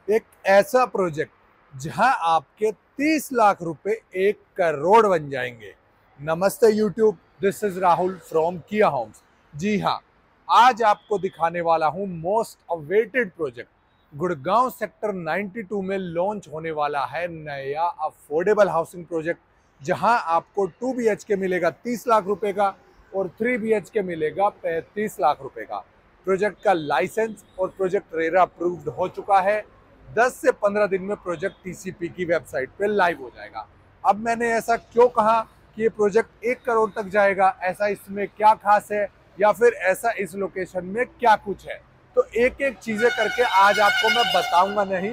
एक ऐसा प्रोजेक्ट जहां आपके 30 लाख रुपए 1 करोड़ बन जाएंगे। नमस्ते YouTube, this is Rahul from किया होम्स। जी हाँ, आज आपको दिखाने वाला हूं most awaited project. Gurgaon sector 92 में लॉन्च होने वाला है नया अफोर्डेबल हाउसिंग प्रोजेक्ट, जहां आपको 2 BHK मिलेगा 30 लाख रुपए का और 3 BHK मिलेगा 35 लाख रुपए का। प्रोजेक्ट का लाइसेंस और प्रोजेक्ट रेरा अप्रूव्ड हो चुका है। 10 से 15 दिन में प्रोजेक्ट टीसीपी की वेबसाइट पे लाइव हो जाएगा। अब मैंने ऐसा क्यों कहा कि ये प्रोजेक्ट 1 करोड़ तक जाएगा, ऐसा इसमें क्या खास है या फिर ऐसा इस लोकेशन में क्या कुछ है, तो एक एक चीजें करके आज आपको मैं बताऊंगा नहीं,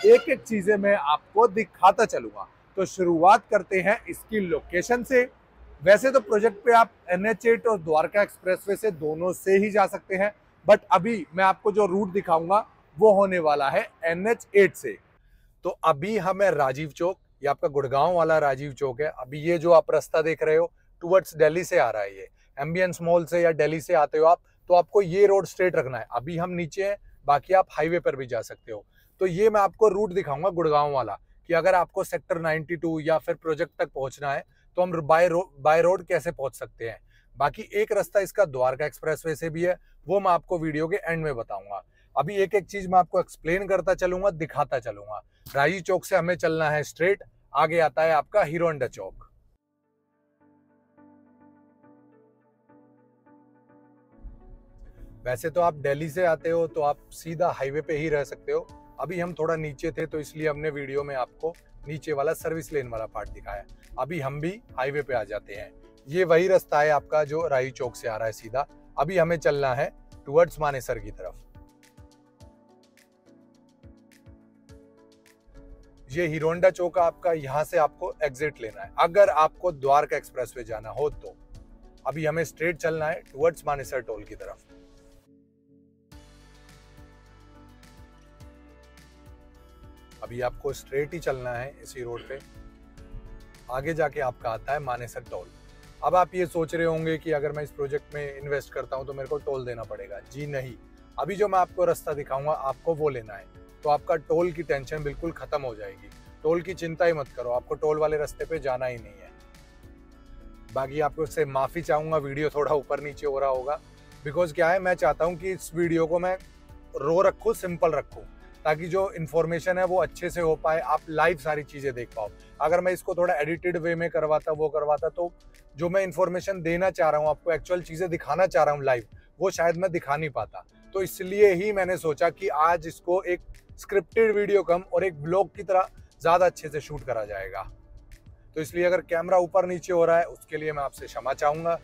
एक एक चीजें मैं आपको दिखाता चलूंगा। तो शुरुआत करते हैं इसकी लोकेशन से। वैसे तो प्रोजेक्ट पे आप NH8 और द्वारका एक्सप्रेसवे से दोनों से ही जा सकते हैं, बट अभी मैं आपको जो रूट दिखाऊंगा वो होने वाला है NH8 से। तो अभी हमें राजीव चौक, ये आपका गुड़गांव वाला राजीव चौक है। अभी ये जो आप रास्ता देख रहे हो टुवर्ड्स दिल्ली से आ रहा है, ये एम्बियंस मॉल से या दिल्ली से आते हो आप, तो आपको ये रोड स्ट्रेट रखना है। अभी हम नीचे हैं, बाकी आप हाईवे पर भी जा सकते हो। तो ये मैं आपको रूट दिखाऊंगा गुड़गांव वाला, कि अगर आपको सेक्टर 92 या फिर प्रोजेक्ट तक पहुंचना है तो हम बाय रोड कैसे पहुंच सकते हैं। बाकी एक रास्ता इसका द्वारका एक्सप्रेसवे से भी है, वो मैं आपको वीडियो के एंड में बताऊंगा। अभी एक एक चीज मैं आपको एक्सप्लेन करता चलूंगा, दिखाता चलूंगा। राजीव चौक से हमें चलना है स्ट्रेट, आगे आता है आपका हीरो होंडा चौक। वैसे तो आप दिल्ली से आते हो तो आप सीधा हाईवे पे ही रह सकते हो। अभी हम थोड़ा नीचे थे तो इसलिए हमने वीडियो में आपको नीचे वाला सर्विस लेन वाला पार्ट दिखाया। अभी हम भी हाईवे पे आ जाते हैं। ये वही रास्ता है आपका जो राजीव चौक से आ रहा है सीधा। अभी हमें चलना है टुवर्ड्स मानेसर की तरफ। ये हीरो होंडा चौक आपका, यहाँ से आपको एग्जिट लेना है अगर आपको द्वारका एक्सप्रेसवे जाना हो तो। अभी हमें स्ट्रेट चलना है टुवर्ड्स मानेसर टोल की तरफ। अभी आपको स्ट्रेट ही चलना है इसी रोड पे, आगे जाके आपका आता है मानेसर टोल। अब आप ये सोच रहे होंगे कि अगर मैं इस प्रोजेक्ट में इन्वेस्ट करता हूं तो मेरे को टोल देना पड़ेगा। जी नहीं, अभी जो मैं आपको रास्ता दिखाऊंगा आपको वो लेना है, तो आपका टोल की टेंशन बिल्कुल खत्म हो जाएगी। टोल की चिंता ही मत करो, आपको टोल वाले रास्ते पे जाना ही नहीं है। बाकी आपको से माफी चाहूंगा, वीडियो थोड़ा ऊपर नीचे हो रहा होगा, बिकॉज क्या है, मैं चाहता हूँ कि इस वीडियो को मैं रो रखूँ, सिंपल रखूँ, ताकि जो इन्फॉर्मेशन है वो अच्छे से हो पाए, आप लाइव सारी चीजें देख पाओ। अगर मैं इसको थोड़ा एडिटेड वे में करवाता, वो करवाता, तो जो मैं इन्फॉर्मेशन देना चाह रहा हूँ आपको, एक्चुअल चीजें दिखाना चाह रहा हूँ लाइव, वो शायद मैं दिखा नहीं पाता। तो इसलिए ही मैंने सोचा कि आज इसको एक स्क्रिप्टेड वीडियो कम और एक ब्लॉग की तरह ज्यादा अच्छे से शूट करा जाएगा। तो इसलिए अगर कैमरा ऊपर नीचे हो रहा है उसके लिए मैं आपसे क्षमा चाहूंगा।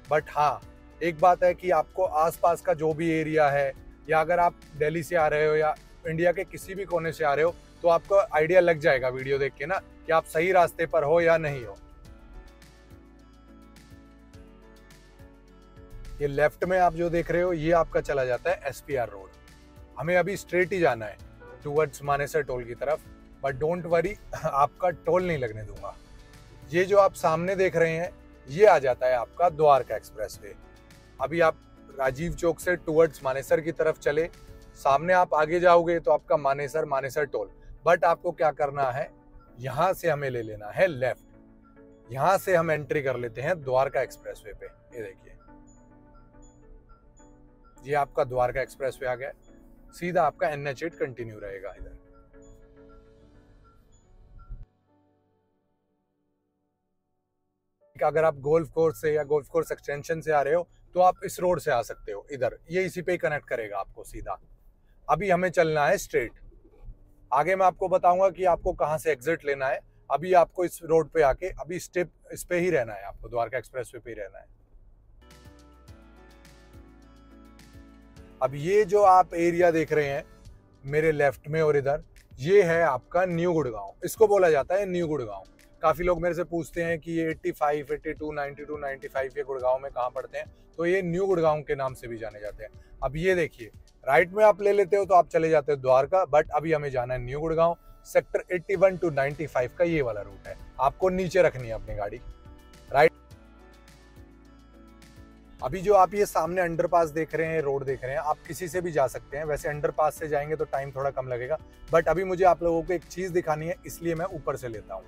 बट हाँ, एक बात है कि आपको आसपास का जो भी एरिया है, या अगर आप दिल्ली से आ रहे हो या इंडिया के किसी भी कोने से आ रहे हो, तो आपको आइडिया लग जाएगा वीडियो देख के ना, कि आप सही रास्ते पर हो या नहीं हो। ये लेफ्ट में आप जो देख रहे हो ये आपका चला जाता है SPR रोड। हमें अभी स्ट्रेट ही जाना है टुवर्ड्स मानेसर टोल की तरफ, बट डोंट वरी, आपका टोल नहीं लगने दूंगा। ये जो आप सामने देख रहे हैं ये आ जाता है आपका द्वारका एक्सप्रेसवे। अभी आप राजीव चौक से टुवर्ड्स मानेसर की तरफ चले, सामने आप आगे जाओगे तो आपका मानेसर टोल। बट आपको क्या करना है, यहां से हमें ले लेना है लेफ्ट। यहां से हम एंट्री कर लेते हैं द्वारका एक्सप्रेसवे पे। ये देखिए, ये आपका द्वारका एक्सप्रेसवे आ गया। सीधा आपका NH8 कंटिन्यू रहेगा इधर। अगर आप गोल्फ कोर्स से या गोल्फ कोर्स एक्सटेंशन से आ रहे हो तो आप इस रोड से आ सकते हो इधर, ये इसी पे कनेक्ट करेगा आपको सीधा। अभी हमें चलना है स्ट्रेट, आगे मैं आपको बताऊंगा कि आपको कहां से एग्जिट लेना है। अभी आपको इस रोड पे आके अभी स्टेप इस पे ही रहना है, आपको द्वारका एक्सप्रेसवे पे ही रहना है। अब ये जो आप एरिया देख रहे हैं मेरे लेफ्ट में और इधर, ये है आपका न्यू गुड़गांव। इसको बोला जाता है न्यू गुड़गांव। काफी लोग मेरे से पूछते हैं कि ये 85, 82, 92, 95 ये गुड़गांव में कहाँ पड़ते हैं, तो ये न्यू गुड़गांव के नाम से भी जाने जाते हैं। अब ये देखिए, राइट में आप ले लेते हो तो आप चले जाते हो द्वारका, बट अभी हमें जाना है न्यू गुड़गांव। सेक्टर 81 to 95 का ये वाला रूट है, आपको नीचे रखनी है अपनी गाड़ी। राइट अभी जो आप ये सामने अंडरपास देख रहे हैं, रोड देख रहे हैं, आप किसी से भी जा सकते हैं। वैसे अंडरपास से जाएंगे तो टाइम थोड़ा कम लगेगा, बट अभी मुझे आप लोगों को एक चीज दिखानी है, इसलिए मैं ऊपर से लेता हूँ।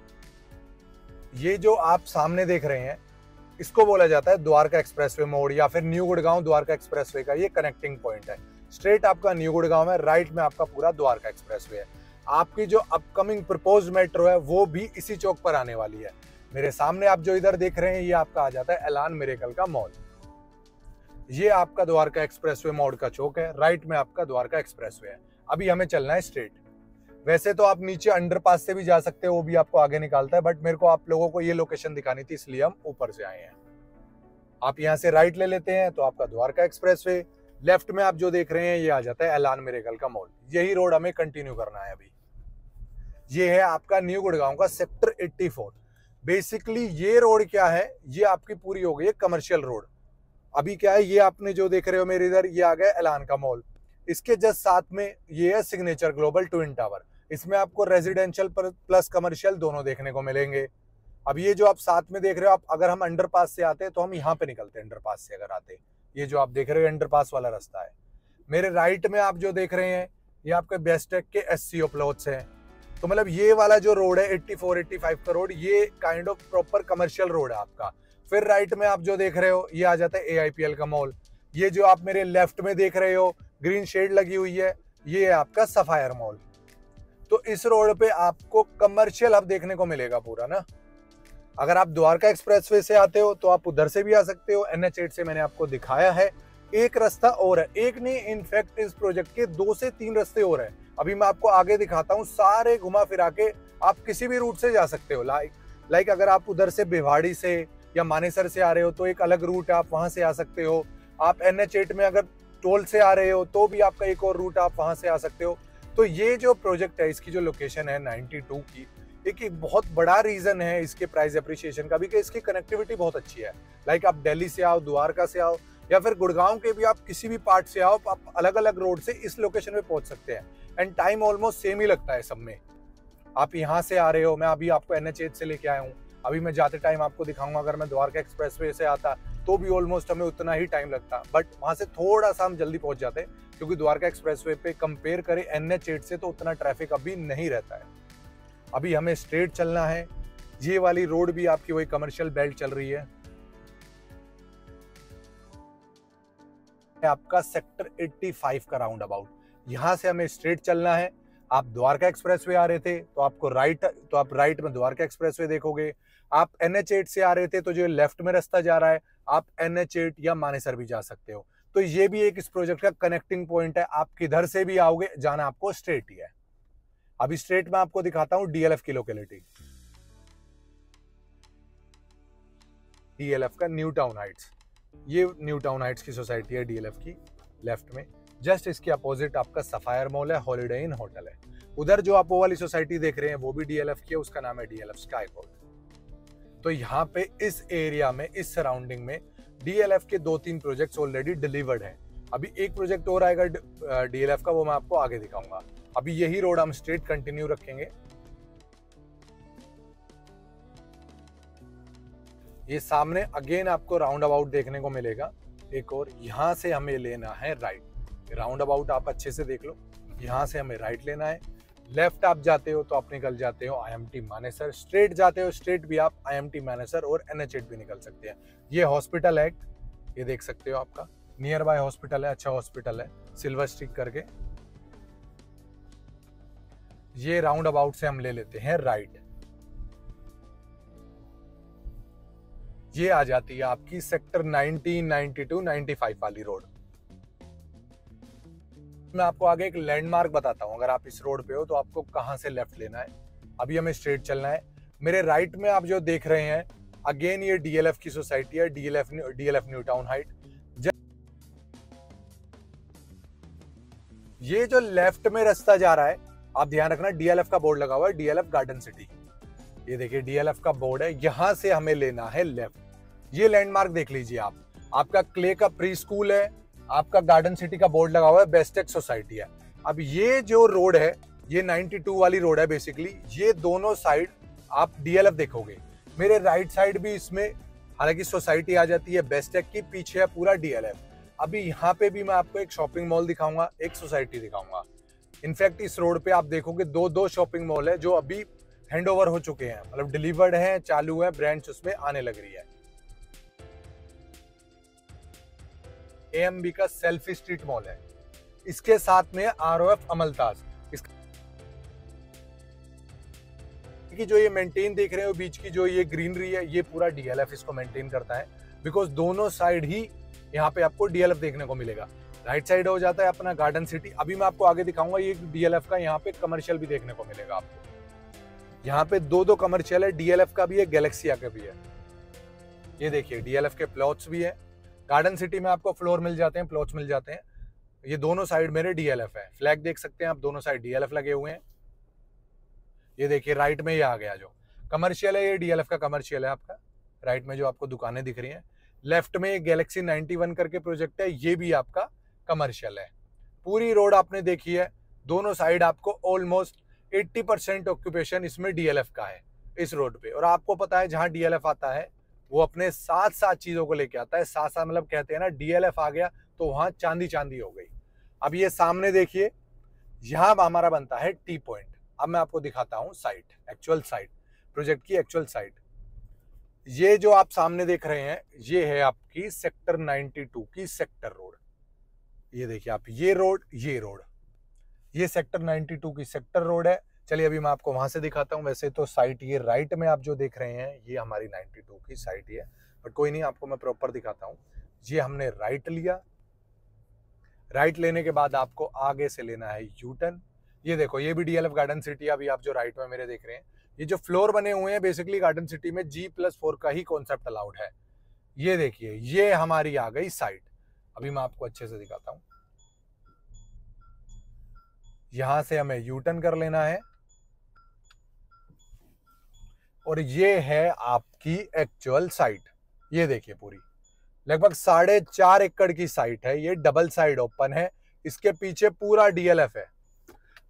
ये जो आप सामने देख रहे हैं, इसको बोला जाता है द्वारका एक्सप्रेसवे मोड़ या फिर न्यू गुड़गांव द्वारका एक्सप्रेसवे का ये कनेक्टिंग पॉइंट है। स्ट्रेट आपका न्यू गुड़गांव है, राइट में आपका पूरा द्वारका एक्सप्रेसवे है। आपकी जो अपकमिंग प्रपोज मेट्रो है वो भी इसी चौक पर आने वाली है। मेरे सामने आप जो इधर देख रहे हैं, ये आपका आ जाता है एलान मिरेकल का मॉल। ये आपका द्वारका एक्सप्रेसवे मोड़ का चौक है, राइट में आपका द्वारका एक्सप्रेसवे है। अभी हमें चलना है स्ट्रेट। वैसे तो आप नीचे अंडरपास से भी जा सकते हो, वो भी आपको आगे निकालता है, बट मेरे को आप लोगों को ये लोकेशन दिखानी थी, इसलिए हम ऊपर से आए हैं। आप यहाँ से राइट ले लेते हैं तो आपका द्वारका एक्सप्रेसवे, लेफ्ट में आप जो देख रहे हैं ये आ जाता है एलान मिरेकल का मॉल। यही रोड हमें कंटिन्यू करना है। अभी ये है आपका न्यू गुड़गांव का सेक्टर 84। बेसिकली ये रोड क्या है, ये आपकी पूरी हो गई है कमर्शियल रोड। अभी क्या है, ये आपने जो देख रहे हो मेरे इधर, ये आ गया एलान का मॉल। इसके जस्ट साथ में ये है सिग्नेचर ग्लोबल ट्विन टावर। इसमें आपको रेजिडेंशियल प्लस कमर्शियल दोनों देखने को मिलेंगे। अब ये जो आप साथ में देख रहे हो, आप अगर हम अंडरपास से आते हैं तो हम यहाँ पे निकलते हैं। अंडरपास से अगर आते, ये जो आप देख रहे हो अंडरपास वाला रास्ता है। मेरे राइट में आप जो देख रहे हैं, ये आपके बेस्टेक के SCO प्लॉट्स हैं। तो मतलब ये वाला जो रोड है 84-85 का रोड, ये kind of proper commercial road है आपका। फिर राइट में आप जो देख रहे हो, ये आ जाता है AIPL का मॉल। ये जो आप मेरे लेफ्ट में देख रहे हो, ग्रीन शेड लगी हुई है, ये है आपका सफायर मॉल। तो इस रोड पे आपको कमर्शियल हब देखने को मिलेगा पूरा ना। अगर आप द्वारका एक्सप्रेसवे से आते हो तो आप उधर से भी आ सकते हो। NH8 से मैंने आपको दिखाया है। एक रास्ता और है, एक नहीं, इनफैक्ट इस प्रोजेक्ट के 2 से 3 रास्ते और हैं। अभी मैं आपको आगे दिखाता हूँ। सारे घुमा फिरा के आप किसी भी रूट से जा सकते हो। लाइक अगर आप उधर से भिवाड़ी से या मानेसर से आ रहे हो तो एक अलग रूट है, आप वहां से आ सकते हो। आप NH8 में अगर टोल से आ रहे हो तो भी आपका एक और रूट, आप वहां से आ सकते हो। तो ये जो प्रोजेक्ट है, इसकी जो लोकेशन है 92 की, एक बहुत बड़ा रीजन है इसके प्राइस एप्रिसिएशन का भी, कि इसकी कनेक्टिविटी बहुत अच्छी है। लाइक आप दिल्ली से आओ, द्वारका से आओ, या फिर गुड़गांव के भी आप किसी भी पार्ट से आओ, आप अलग अलग रोड से इस लोकेशन पे पहुंच सकते हैं। एंड टाइम ऑलमोस्ट सेम ही लगता है सब में। आप यहाँ से आ रहे हो, मैं अभी आपको NH8 से लेके आया हूँ। अभी मैं जाते टाइम आपको दिखाऊंगा, अगर मैं द्वारका एक्सप्रेसवे से आता तो भी ऑलमोस्ट हमें उतना ही टाइम लगता, बट वहां से थोड़ा सा हम जल्दी पहुंच जाते, क्योंकि द्वारका एक्सप्रेसवे पे कंपेयर करें NH8 से तो उतना ट्रैफिक अभी नहीं रहता है। अभी हमें स्ट्रेट चलना है। ये वाली रोड भी आपकी वही कमर्शियल बेल्ट चल रही है। आपका सेक्टर 85 का राउंड अबाउट, यहां से हमें स्ट्रेट चलना है। आप द्वारका एक्सप्रेसवे आ रहे थे तो आपको आप राइट में द्वारका एक्सप्रेसवे देखोगे। आप NH8 से आ रहे थे तो जो लेफ्ट में रास्ता जा रहा है, आप NH8 या मानेसर भी जा सकते हो। तो ये भी एक इस प्रोजेक्ट का कनेक्टिंग पॉइंट है। आप किधर से भी आओगे, जाना आपको स्ट्रेट ही है। अभी स्ट्रेट में आपको दिखाता हूं DLF की लोकेलिटी। DLF का न्यू टाउन हाइट्स, ये न्यू टाउन हाइट्स की सोसाइटी है DLF की। लेफ्ट में जस्ट इसके अपोजिट आपका सफायर मॉल है, हॉलिडे इन होटल है। उधर जो आप वो वाली सोसाइटी देख रहे हैं वो भी DLF की है, उसका नाम है DLF स्काई गोल्ड। तो यहाँ पे इस एरिया में, इस सराउंडिंग में DLF के 2-3 प्रोजेक्ट्स ऑलरेडी डिलीवर्ड हैं। अभी एक प्रोजेक्ट और आएगा DLF का, वो मैं आपको आगे दिखाऊंगा। अभी यही रोड हम स्ट्रेट कंटिन्यू रखेंगे। ये सामने अगेन आपको राउंड अबाउट देखने को मिलेगा एक और। यहां से हमें लेना है राइट। राउंड अबाउट आप अच्छे से देख लो, यहां से हमें राइट लेना है। लेफ्ट आप जाते हो तो आप निकल जाते हो IMT मानेसर। स्ट्रेट जाते हो, स्ट्रेट भी आप IMT मानेसर और NH8 भी निकल सकते हैं। ये हॉस्पिटल है, ये देख सकते हो, आपका नियर बाय हॉस्पिटल है, अच्छा हॉस्पिटल है, सिल्वर स्टिक करके। ये राउंड अबाउट से हम ले लेते हैं राइट। ये आ जाती है आपकी सेक्टर 19, 92, 95 वाली रोड। मैं आपको आगे एक लैंडमार्क बताता हूं, अगर आप इस रोड पे हो तो आपको कहां से लेफ्ट लेना है। अभी हमें स्ट्रेट चलना है। मेरे राइट में आप जो देख रहे हैं, अगेन ये DLF की सोसाइटी है, DLF न्यू टाउन हाइट। ये जो लेफ्ट में रास्ता जा रहा है, आप ध्यान रखना, DLF का बोर्ड लगा हुआ है, DLF गार्डन सिटी। ये देखिए DLF का बोर्ड है, यहां से हमें लेना है लेफ्ट। ये लैंडमार्क देख लीजिए आप, आपका क्ले का प्री स्कूल है, आपका गार्डन सिटी का बोर्ड लगा हुआ है, बेस्टेक सोसाइटी है। अब ये जो रोड है, ये 92 वाली रोड है बेसिकली। ये दोनों साइड आप DLF देखोगे। मेरे राइट साइड भी इसमें हालांकि सोसाइटी आ जाती है बेस्टेक की, पीछे है पूरा डीएलएफ। अभी यहाँ पे भी मैं आपको एक शॉपिंग मॉल दिखाऊंगा, एक सोसाइटी दिखाऊंगा। इनफैक्ट इस रोड पे आप देखोगे दो शॉपिंग मॉल है जो अभी हैंडओवर हो चुके हैं, मतलब डिलीवर्ड है, चालू है, ब्रांच उसमें आने लग रही है। एएमबी का सेल्फी स्ट्रीट मॉल है, इसके साथ में आरओएफ अमलताज। की जो ये मेंटेन देख रहे हो बीच की जो ये ग्रीनरी है, ये पूरा डीएलएफ इसको मेंटेन करता है, बिकॉज दोनों साइड ही यहाँ पे आपको डीएलएफ देखने को मिलेगा। राइट साइड हो जाता है अपना गार्डन सिटी, अभी मैं आपको आगे दिखाऊंगा ये डीएलएफ का यहाँ पे कमर्शियल भी देखने को मिलेगा आपको। यहाँ पे दो कमर्शियल है, डीएलएफ का भी है, गैलेक्सिया का भी है। ये देखिए डीएलएफ के प्लॉट्स भी है, गार्डन सिटी में आपको फ्लोर मिल जाते हैं, प्लॉट्स मिल जाते हैं। ये दोनों साइड मेरे डीएलएफ है, फ्लैग देख सकते हैं आप, दोनों साइड डीएलएफ लगे हुए हैं। ये देखिए राइट में ये आ गया जो कमर्शियल है, ये डीएलएफ का कमर्शियल है आपका। राइट में जो आपको दुकानें दिख रही हैं, लेफ्ट में गैलेक्सी 91 करके प्रोजेक्ट है, ये भी आपका कमर्शियल है। पूरी रोड आपने देखी है, दोनों साइड आपको ऑलमोस्ट 80% ऑक्यूपेशन इसमें डीएलएफ का है इस रोड पे। और आपको पता है जहां डीएलएफ आता है वो अपने साथ साथ चीजों को लेके आता है, साथ साथ मतलब कहते हैं ना डीएलएफ आ गया तो वहां चांदी चांदी हो गई। अब ये सामने देखिए, यहां हमारा बनता है टी पॉइंट। अब मैं आपको दिखाता हूं साइट, एक्चुअल साइट, प्रोजेक्ट की एक्चुअल साइट। ये जो आप सामने देख रहे हैं ये है आपकी सेक्टर 92 की सेक्टर रोड। ये देखिए आप, ये रोड, ये सेक्टर 92 की सेक्टर रोड है। चलिए अभी मैं आपको वहां से दिखाता हूं। वैसे तो साइट ये राइट में आप जो देख रहे हैं ये हमारी 92 की साइट है, बट कोई नहीं, आपको मैं प्रॉपर दिखाता हूं। ये हमने राइट लिया, राइट लेने के बाद आपको आगे से लेना है यू टर्न। ये देखो ये भी डीएलएफ गार्डन सिटी, अभी आप जो राइट में मेरे देख रहे हैं, ये जो फ्लोर बने हुए हैं बेसिकली गार्डन सिटी में G+4 का ही कॉन्सेप्ट अलाउड है। ये देखिए ये हमारी आ गई साइट। अभी मैं आपको अच्छे से दिखाता हूं। यहां से हमें यू टर्न कर लेना है और ये है आपकी एक्चुअल साइट। ये देखिए पूरी लगभग 4.5 एकड़ की साइट है, ये डबल साइड ओपन है, इसके पीछे पूरा डीएलएफ है।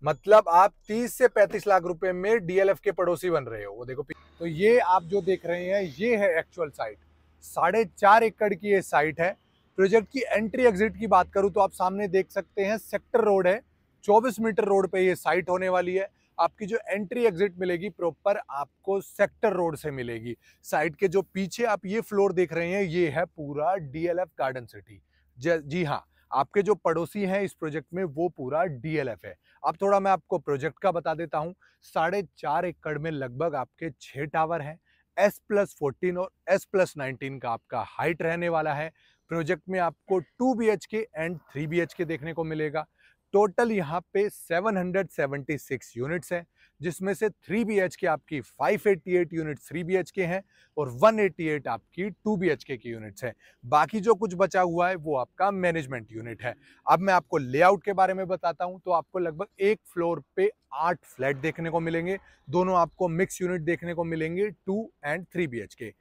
मतलब आप 30 से 35 लाख रुपए में डीएलएफ के पड़ोसी बन रहे हो। वो देखो, तो ये आप जो देख रहे हैं ये है एक्चुअल साइट। 4.5 एकड़ की ये साइट है। प्रोजेक्ट की एंट्री एग्जिट की बात करूं तो आप सामने देख सकते हैं सेक्टर रोड है, 24 मीटर रोड पे ये साइट होने वाली है। आपकी जो एंट्री एग्जिट मिलेगी प्रॉपर आपको सेक्टर रोड से मिलेगी। साइट के जो पीछे आप ये फ्लोर देख रहे हैं ये है पूरा डीएलएफ गार्डन सिटी। जी हाँ, आपके जो पड़ोसी हैं इस प्रोजेक्ट में वो पूरा डीएलएफ है। अब थोड़ा मैं आपको प्रोजेक्ट का बता देता हूं। 4.5 एकड़ में लगभग आपके 6 टावर हैं। S+14 और S+19 का आपका हाइट रहने वाला है। प्रोजेक्ट में आपको 2 BHK एंड 3 BHK देखने को मिलेगा। टोटल यहाँ पे 776 यूनिट्स हैं, जिसमें से 3 BHK आपकी 588 यूनिट 3 BHK हैं और 188 आपकी 2 BHK की यूनिट्स हैं। बाकी जो कुछ बचा हुआ है वो आपका मैनेजमेंट यूनिट है। अब मैं आपको लेआउट के बारे में बताता हूं तो आपको लगभग एक फ्लोर पे 8 फ्लैट देखने को मिलेंगे। दोनों आपको मिक्स यूनिट देखने को मिलेंगे 2 एंड 3 BHK।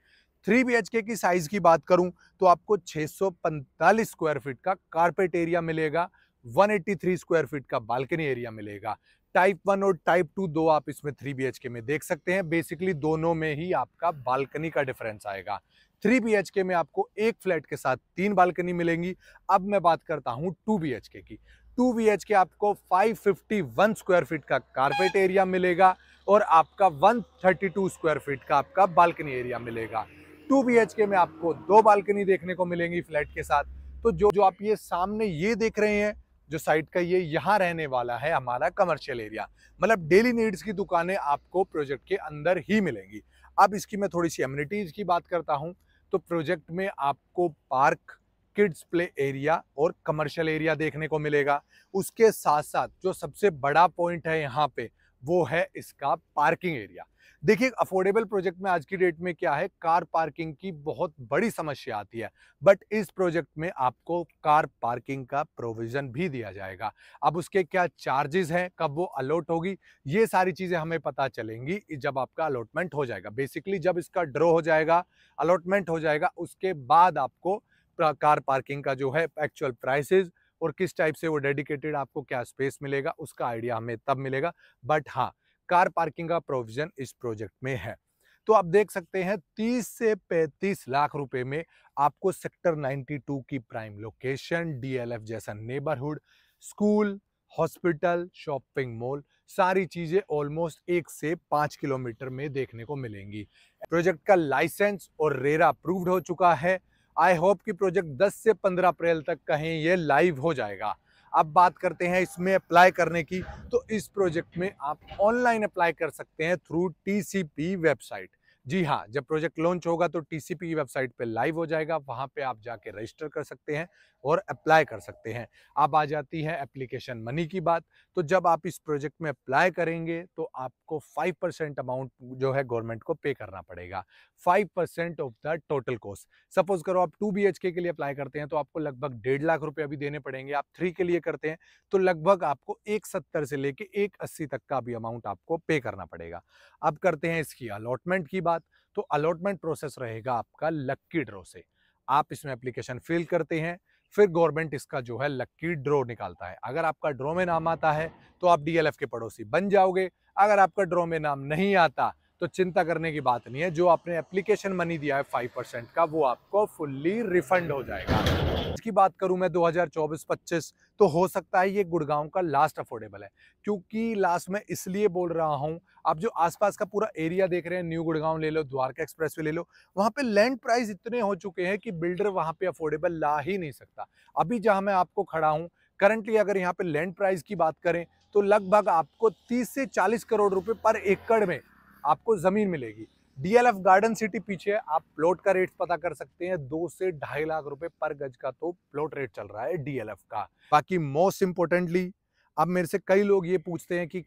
3 BHK की साइज की बात करूं तो आपको 645 स्क्वायर फीट का कारपेट एरिया मिलेगा, 183 स्क्वायर फीट का बालकनी एरिया मिलेगा। टाइप 1 और टाइप 2 दो आप इसमें 3 BHK में देख सकते हैं। बेसिकली दोनों में ही आपका बालकनी का डिफरेंस आएगा। 3 BHK में आपको एक फ्लैट के साथ 3 बालकनी मिलेंगी। अब मैं बात करता हूं 2 BHK की। 2 BHK आपको 551 स्क्वायर फीट का कारपेट एरिया मिलेगा और आपका 132 स्क्वायर फीट का आपका बालकनी एरिया मिलेगा। 2 BHK में आपको 2 बालकनी देखने को मिलेंगी फ्लैट के साथ। तो जो आप ये सामने ये देख रहे हैं जो साइट का, ये यहाँ रहने वाला है हमारा कमर्शियल एरिया। मतलब डेली नीड्स की दुकानें आपको प्रोजेक्ट के अंदर ही मिलेंगी। अब इसकी मैं थोड़ी सी एमिनिटीज की बात करता हूँ तो प्रोजेक्ट में आपको पार्क, किड्स प्ले एरिया और कमर्शियल एरिया देखने को मिलेगा। उसके साथ साथ जो सबसे बड़ा पॉइंट है यहाँ पे वो है इसका पार्किंग एरिया। देखिए अफोर्डेबल प्रोजेक्ट में आज की डेट में क्या है, कार पार्किंग की बहुत बड़ी समस्या आती है, बट इस प्रोजेक्ट में आपको कार पार्किंग का प्रोविजन भी दिया जाएगा। अब उसके क्या चार्जेस हैं, कब वो अलॉट होगी, ये सारी चीजें हमें पता चलेंगी जब आपका अलॉटमेंट हो जाएगा। बेसिकली जब इसका ड्रॉ हो जाएगा, अलॉटमेंट हो जाएगा, उसके बाद आपको कार पार्किंग का जो है एक्चुअल प्राइसेस और किस टाइप से वो डेडिकेटेड आपको क्या स्पेस मिलेगा उसका आइडिया हमें तब मिलेगा। बट हाँ, कार पार्किंग का प्रोविजन इस प्रोजेक्ट में है। तो आप देख सकते हैं 30 से 35 लाख रुपए में आपको सेक्टर 92 की प्राइम लोकेशन, डीएलएफ जैसा neighbourhood, school, hospital, shopping mall, सारी चीजें ऑलमोस्ट 1 से 5 किलोमीटर में देखने को मिलेंगी। प्रोजेक्ट का लाइसेंस और रेरा अप्रूव्ड हो चुका है। आई होप कि प्रोजेक्ट 10 से 15 अप्रैल तक कहीं ये लाइव हो जाएगा। अब बात करते हैं इसमें अप्लाई करने की, तो इस प्रोजेक्ट में आप ऑनलाइन अप्लाई कर सकते हैं थ्रू टीसीपी वेबसाइट। जी हाँ, जब प्रोजेक्ट लॉन्च होगा तो टीसीपी वेबसाइट पे लाइव हो जाएगा, वहां पे आप जाके रजिस्टर कर सकते हैं और अप्लाई कर सकते हैं। अब आ जाती है एप्लीकेशन मनी की बात। तो जब आप इस प्रोजेक्ट में अप्लाई करेंगे तो आपको 5% अमाउंट जो है गवर्नमेंट को पे करना पड़ेगा, 5% of the total cost. Suppose करो आप 2 BHK के लिए अप्लाई करते हैं तो आपको लगभग 1.5 लाख रुपए अभी देने पड़ेंगे। आप 3 के लिए करते हैं तो लगभग आपको 170 से लेके 180 तक का भी अमाउंट आपको पे करना पड़ेगा। अब करते हैं इसकी अलॉटमेंट की बात। तो अलॉटमेंट प्रोसेस रहेगा आपका लक्की ड्रॉ से। आप इसमें एप्लीकेशन फिल करते हैं, फिर गवर्नमेंट इसका जो है लक्की ड्रॉ निकालता है। अगर आपका ड्रॉ में नाम आता है तो आप डीएलएफ के पड़ोसी बन जाओगे। अगर आपका ड्रॉ में नाम नहीं आता तो चिंता करने की बात नहीं है, जो आपने एप्लीकेशन मनी दिया है 5% का वो आपको फुल्ली रिफंड हो जाएगा। इसकी बात करूं मैं 2024-25, तो हो सकता है ये गुड़गांव का लास्ट अफोर्डेबल है। क्योंकि लास्ट में इसलिए बोल रहा हूं, आप जो आसपास का पूरा एरिया देख रहे हैं, न्यू गुड़गांव ले लो, द्वारका एक्सप्रेसवे ले लो, वहां पे लैंड प्राइस इतने हो चुके हैं कि बिल्डर वहां पे अफोर्डेबल ला ही नहीं सकता। अभी जहां मैं आपको खड़ा हूं करंटली, अगर यहाँ पे लैंड प्राइस की बात करें तो लगभग आपको 30 से 40 करोड़ रुपए पर एकड़ में आपको जमीन मिलेगी। डीएलएफ गार्डन सिटी पीछे है, आप प्लॉट का रेट पता कर सकते हैं, 2 से 2.5 लाख रुपए पर गज का तो प्लॉट रेट चल रहा है डीएलएफ का। बाकी मोस्ट इंपोर्टेंटली, अब मेरे से कई लोग ये पूछते हैं कि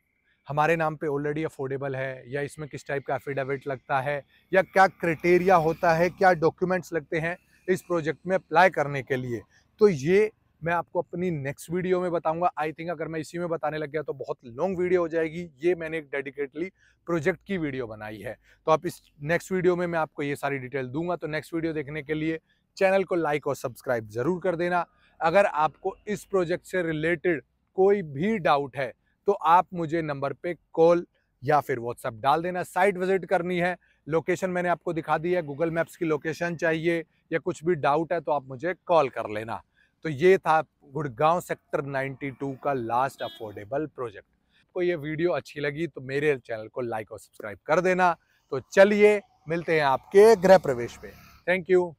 हमारे नाम पे ऑलरेडी अफोर्डेबल है या इसमें किस टाइप का एफिडेविट लगता है या क्या क्राइटेरिया होता है, क्या डॉक्यूमेंट्स लगते हैं इस प्रोजेक्ट में अप्लाई करने के लिए। तो ये मैं आपको अपनी नेक्स्ट वीडियो में बताऊंगा। आई थिंक अगर मैं इसी में बताने लग गया तो बहुत लॉन्ग वीडियो हो जाएगी। ये मैंने एक डेडिकेटली प्रोजेक्ट की वीडियो बनाई है, तो आप इस नेक्स्ट वीडियो में मैं आपको ये सारी डिटेल दूंगा। तो नेक्स्ट वीडियो देखने के लिए चैनल को लाइक और सब्सक्राइब जरूर कर देना। अगर आपको इस प्रोजेक्ट से रिलेटेड कोई भी डाउट है तो आप मुझे नंबर पे कॉल या फिर व्हाट्सएप डाल देना। साइट विजिट करनी है, लोकेशन मैंने आपको दिखा दी है, गूगल मैप्स की लोकेशन चाहिए या कुछ भी डाउट है तो आप मुझे कॉल कर लेना। तो ये था गुड़गांव सेक्टर 92 का लास्ट अफोर्डेबल प्रोजेक्ट। आपको ये वीडियो अच्छी लगी तो मेरे चैनल को लाइक और सब्सक्राइब कर देना। तो चलिए मिलते हैं आपके गृह प्रवेश पे। Thank you.